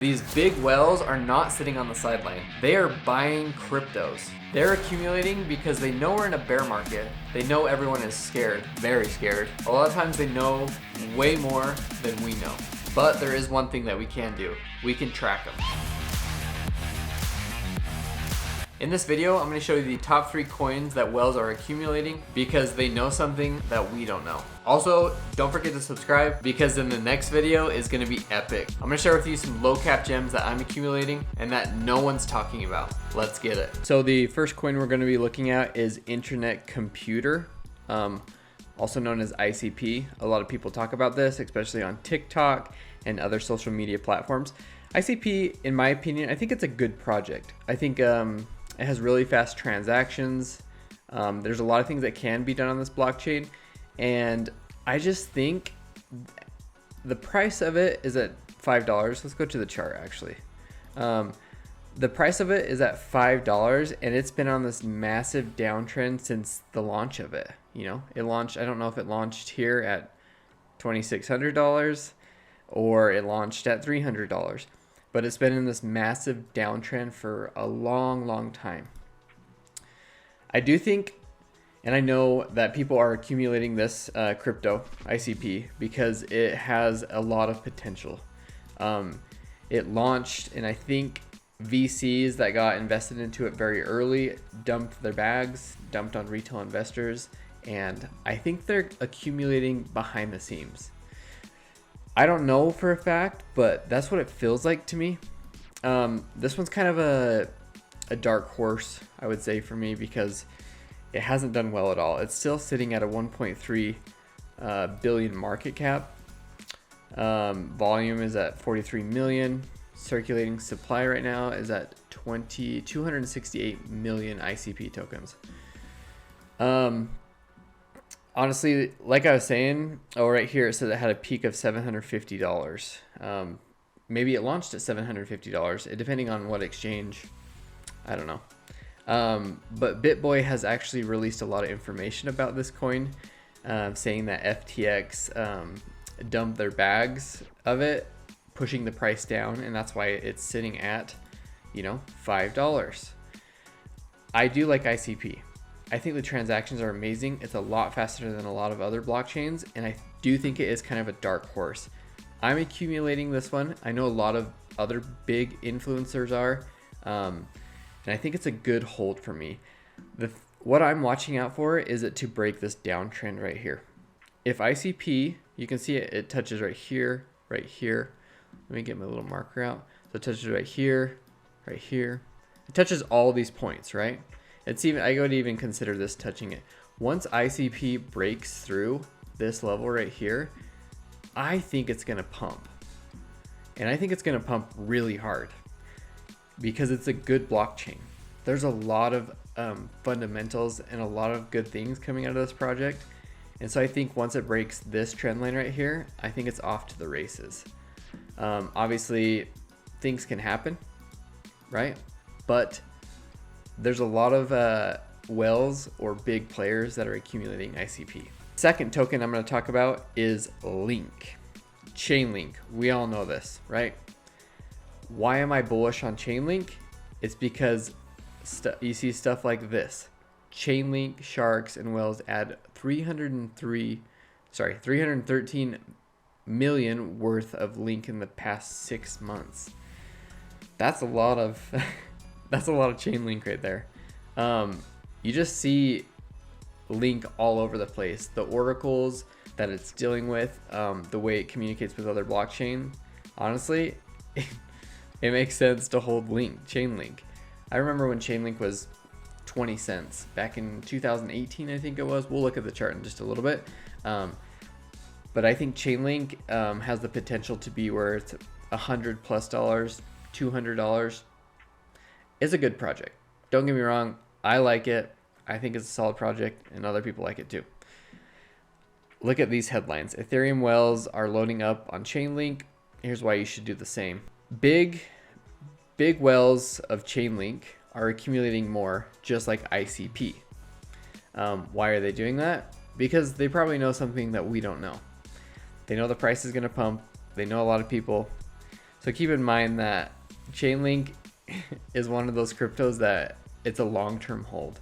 These big whales are not sitting on the sideline. They are buying cryptos. They're accumulating because they know we're in a bear market. They know everyone is scared, very scared. A lot of times they know way more than we know. But there is one thing that we can do. We can track them. In this video, I'm going to show you the top 3 coins that whales are accumulating because they know something that we don't know. Also, don't forget to subscribe because then the next video is going to be epic. I'm going to share with you some low cap gems that I'm accumulating and that no one's talking about. Let's get it. So the first coin we're going to be looking at is Internet Computer, also known as ICP. A lot of people talk about this, especially on TikTok and other social media platforms. ICP, in my opinion, I think it's a good project. I think it has really fast transactions. There's a lot of things that can be done on this blockchain. And I just think the price of it is at $5. Let's go to the chart actually. The price of it is at $5 and it's been on this massive downtrend since the launch of it. You know, it launched, I don't know if it launched here at $2,600 or it launched at $300. But it's been in this massive downtrend for a long time. I do think, and I know that people are accumulating this crypto, ICP, because it has a lot of potential. It launched, and I think VCs that got invested into it very early dumped their bags, dumped on retail investors, and I think they're accumulating behind the scenes. I don't know for a fact, but that's what it feels like to me. This one's kind of a dark horse, I would say, for me because it hasn't done well at all. It's still sitting at a 1.3 billion market cap. Volume is at 43 million. Circulating supply right now is at 268 million ICP tokens. Honestly, like I was saying, right here it said it had a peak of $750. Maybe it launched at $750, depending on what exchange. I don't know. But BitBoy has actually released a lot of information about this coin, saying that FTX dumped their bags of it, pushing the price down, and that's why it's sitting at, $5. I do like ICP. I think the transactions are amazing. It's a lot faster than a lot of other blockchains, and I do think it is kind of a dark horse. I'm accumulating this one. I know a lot of other big influencers are, and I think it's a good hold for me. What I'm watching out for is it to break this downtrend right here. If ICP, you can see it touches right here, right here. Let me get my little marker out. So it touches right here, right here. It touches all these points, right? It's even, I would even consider this touching it. Once ICP breaks through this level right here, I think it's gonna pump. And I think it's gonna pump really hard because it's a good blockchain. There's a lot of fundamentals and a lot of good things coming out of this project. And so I think once it breaks this trend line right here, I think it's off to the races. Obviously things can happen, right? But there's a lot of whales or big players that are accumulating ICP. Second token I'm going to talk about is Link. Chainlink. We all know this, right? Why am I bullish on Chainlink? It's because you see stuff like this. Chainlink, sharks, and whales add 313 million worth of Link in the past 6 months. That's a lot of that's a lot of Chainlink right there. You just see Link all over the place. The oracles that it's dealing with, the way it communicates with other blockchain. Honestly, it makes sense to hold Chainlink. I remember when Chainlink was 20 cents back in 2018, I think it was. We'll look at the chart in just a little bit. But I think Chainlink has the potential to be where it's $100+ $200. It's a good project. Don't get me wrong. I like it. I think it's a solid project and other people like it too. Look at these headlines. Ethereum whales are loading up on Chainlink. Here's why you should do the same. Big whales of Chainlink are accumulating more, just like ICP. Why are they doing that? Because they probably know something that we don't know. They know the price is going to pump. They know a lot of people. So keep in mind that Chainlink is one of those cryptos that it's a long-term hold.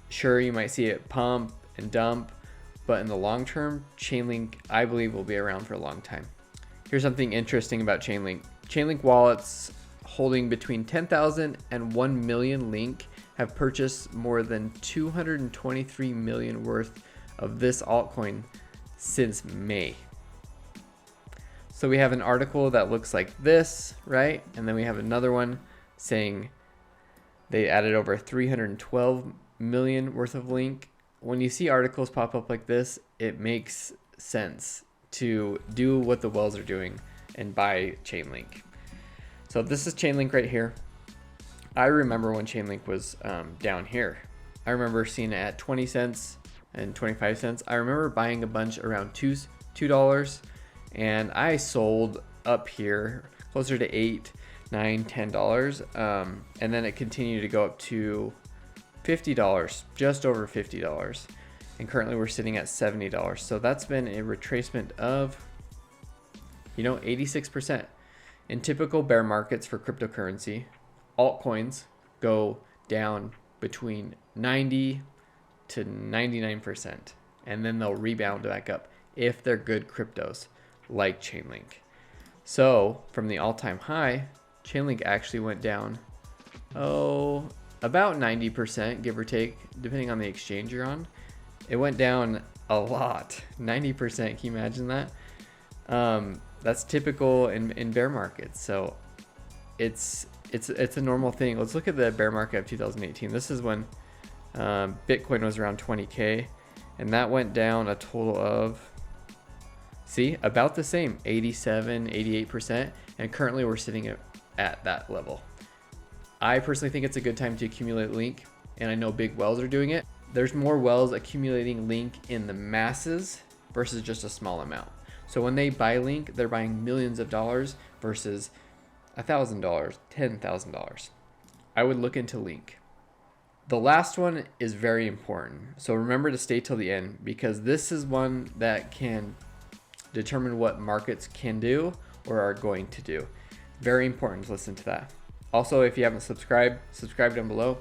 Sure, you might see it pump and dump, but in the long term, Chainlink, I believe, will be around for a long time. Here's something interesting about Chainlink. Chainlink wallets holding between 10,000 and 1 million link have purchased more than 223 million worth of this altcoin since May. So we have an article that looks like this, right? And then we have another one saying they added over 312 million worth of link. When you see articles pop up like this, it makes sense to do what the whales are doing and buy Chainlink. So this is Chainlink right here. I remember when Chainlink was down here. I remember seeing it at 20 cents and 25 cents. I remember buying a bunch around $2, and I sold up here closer to $8, $9, $10. And then it continued to go up to $50, just over $50. And currently we're sitting at $70. So that's been a retracement of, 86%. In typical bear markets for cryptocurrency, altcoins go down between 90 to 99%, and then they'll rebound back up if they're good cryptos like Chainlink. So from the all-time high, Chainlink actually went down, about 90%, give or take, depending on the exchange you're on. It went down a lot, 90%. Can you imagine that? That's typical in bear markets. So it's a normal thing. Let's look at the bear market of 2018. This is when Bitcoin was around 20K, and that went down a total of, about the same, 87, 88%, and currently we're sitting at that level. I personally think it's a good time to accumulate link, and I know big whales are doing it. There's more whales accumulating link in the masses versus just a small amount. So when they buy link, they're buying millions of dollars versus $1,000, $10,000. I would look into link. The last one is very important. So remember to stay till the end, because this is one that can determine what markets can do or are going to do. Very important to listen to that. Also, if you haven't subscribed, subscribe down below.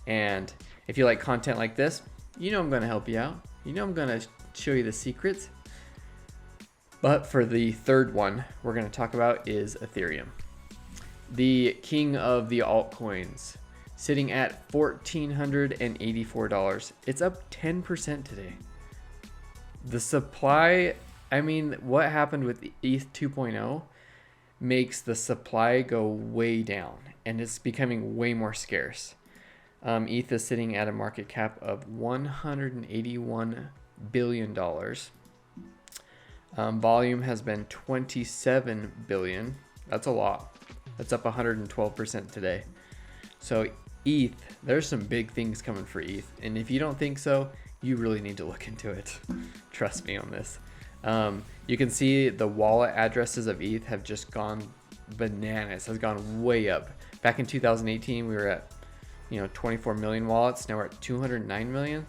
And if you like content like this, I'm going to help you out. I'm going to show you the secrets. But for the third one we're going to talk about is Ethereum. The king of the altcoins, sitting at $1,484. It's up 10% today. The supply, what happened with ETH 2.0 makes the supply go way down, and it's becoming way more scarce. ETH is sitting at a market cap of $181 billion. Volume has been 27 billion. That's a lot. That's up 112% today. So ETH, there's some big things coming for ETH. And if you don't think so, you really need to look into it. Trust me on this. You can see the wallet addresses of ETH have just gone bananas, has gone way up. Back in 2018, we were at 24 million wallets. Now we're at 209 million.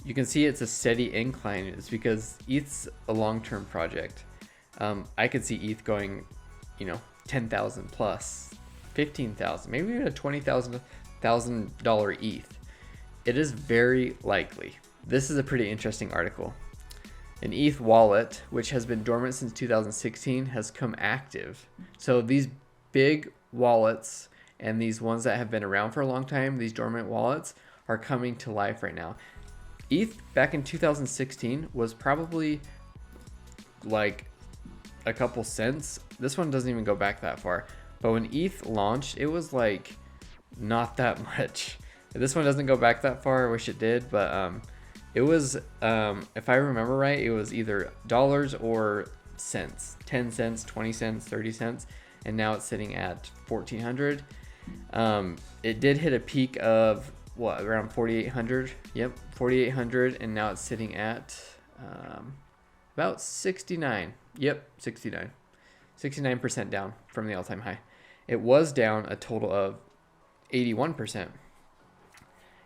You can see it's a steady incline. It's because ETH's a long-term project. I could see ETH going, 10,000 plus, 15,000, maybe even a $20,000 ETH. It is very likely. This is a pretty interesting article. An ETH wallet, which has been dormant since 2016, has come active. So these big wallets and these ones that have been around for a long time, these dormant wallets, are coming to life right now. ETH back in 2016 was probably like a couple cents. This one doesn't even go back that far. But when ETH launched, it was like not that much. This one doesn't go back that far. I wish it did, but it was, if I remember right, it was either dollars or cents, 10 cents, 20 cents, 30 cents, and now it's sitting at 1,400. It did hit a peak of around 4,800. Yep, 4,800, and now it's sitting at about 69. Yep, 69. 69% down from the all-time high. It was down a total of 81%.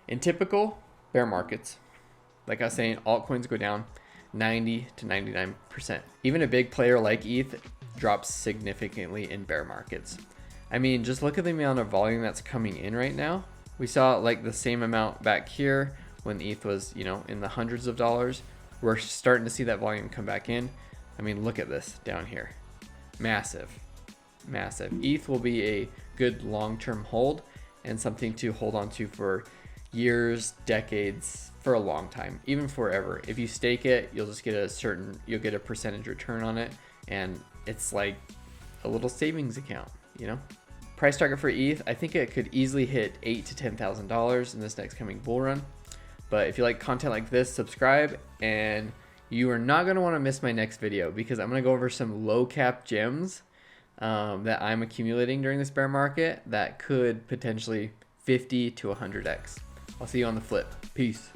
In typical bear markets, like I was saying, altcoins go down 90 to 99%. Even a big player like ETH drops significantly in bear markets. I mean, just look at the amount of volume that's coming in right now. We saw like the same amount back here when ETH was, you know, in the hundreds of dollars. We're starting to see that volume come back in. I mean, look at this down here. Massive, massive. ETH will be a good long-term hold and something to hold on to for years, decades, for a long time, even forever. If you stake it, you'll just get you'll get a percentage return on it, and it's like a little savings account, you know? Price target for ETH, I think it could easily hit $8,000 to $10,000 in this next coming bull run. But if you like content like this, subscribe, and you are not going to want to miss my next video, because I'm going to go over some low cap gems that I'm accumulating during this bear market that could potentially 50 to 100x. I'll see you on the flip. Peace.